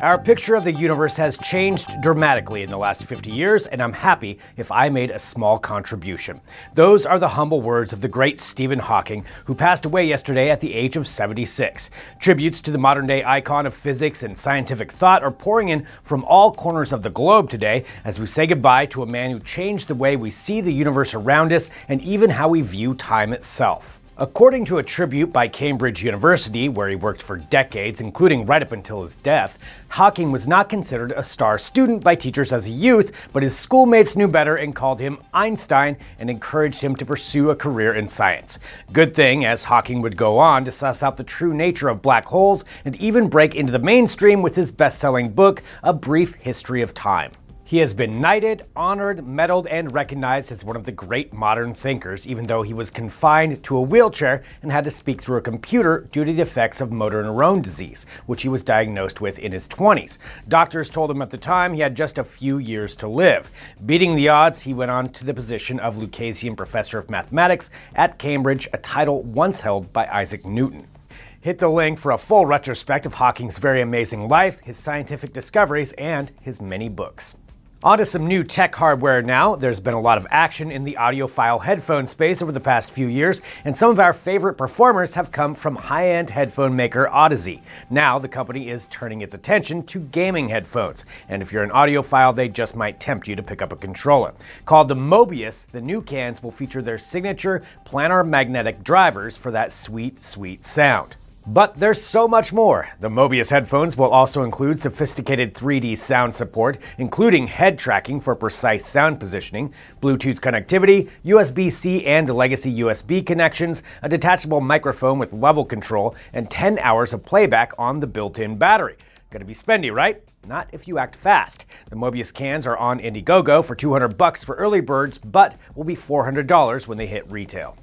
Our picture of the universe has changed dramatically in the last 50 years, and I'm happy if I made a small contribution. Those are the humble words of the great Stephen Hawking, who passed away yesterday at the age of 76. Tributes to the modern-day icon of physics and scientific thought are pouring in from all corners of the globe today as we say goodbye to a man who changed the way we see the universe around us and even how we view time itself. According to a tribute by Cambridge University, where he worked for decades, including right up until his death, Hawking was not considered a star student by teachers as a youth, but his schoolmates knew better and called him Einstein and encouraged him to pursue a career in science. Good thing, as Hawking would go on to suss out the true nature of black holes and even break into the mainstream with his best-selling book, A Brief History of Time. He has been knighted, honored, medaled, and recognized as one of the great modern thinkers, even though he was confined to a wheelchair and had to speak through a computer due to the effects of motor neuron disease, which he was diagnosed with in his 20s. Doctors told him at the time he had just a few years to live. Beating the odds, he went on to the position of Lucasian Professor of Mathematics at Cambridge, a title once held by Isaac Newton. Hit the link for a full retrospect of Hawking's very amazing life, his scientific discoveries, and his many books. On to some new tech hardware now. There's been a lot of action in the audiophile headphone space over the past few years, and some of our favorite performers have come from high-end headphone maker Audeze. Now the company is turning its attention to gaming headphones, and if you're an audiophile, they just might tempt you to pick up a controller. Called the Mobius, the new cans will feature their signature planar magnetic drivers for that sweet, sweet sound. But there's so much more. The Mobius headphones will also include sophisticated 3D sound support, including head tracking for precise sound positioning, Bluetooth connectivity, USB-C and legacy USB connections, a detachable microphone with level control, and 10 hours of playback on the built-in battery. Gonna be spendy, right? Not if you act fast. The Mobius cans are on Indiegogo for $200 for early birds, but will be $400 when they hit retail.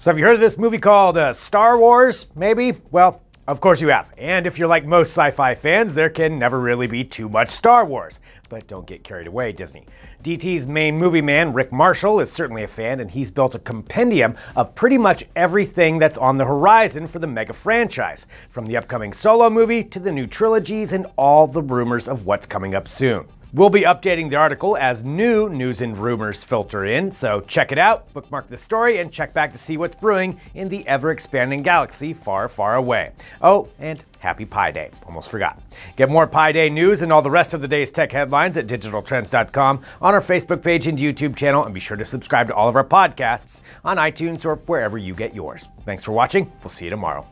So have you heard of this movie called Star Wars, maybe? Well, of course you have. And if you're like most sci-fi fans, there can never really be too much Star Wars. But don't get carried away, Disney. DT's main movie man, Rick Marshall, is certainly a fan, and he's built a compendium of pretty much everything that's on the horizon for the mega franchise, from the upcoming Solo movie to the new trilogies and all the rumors of what's coming up soon. We'll be updating the article as new news and rumors filter in, so check it out, bookmark the story, and check back to see what's brewing in the ever-expanding galaxy far, far away. Oh, and happy Pi Day. Almost forgot. Get more Pi Day news and all the rest of the day's tech headlines at digitaltrends.com, on our Facebook page and YouTube channel, and be sure to subscribe to all of our podcasts on iTunes or wherever you get yours. Thanks for watching. We'll see you tomorrow.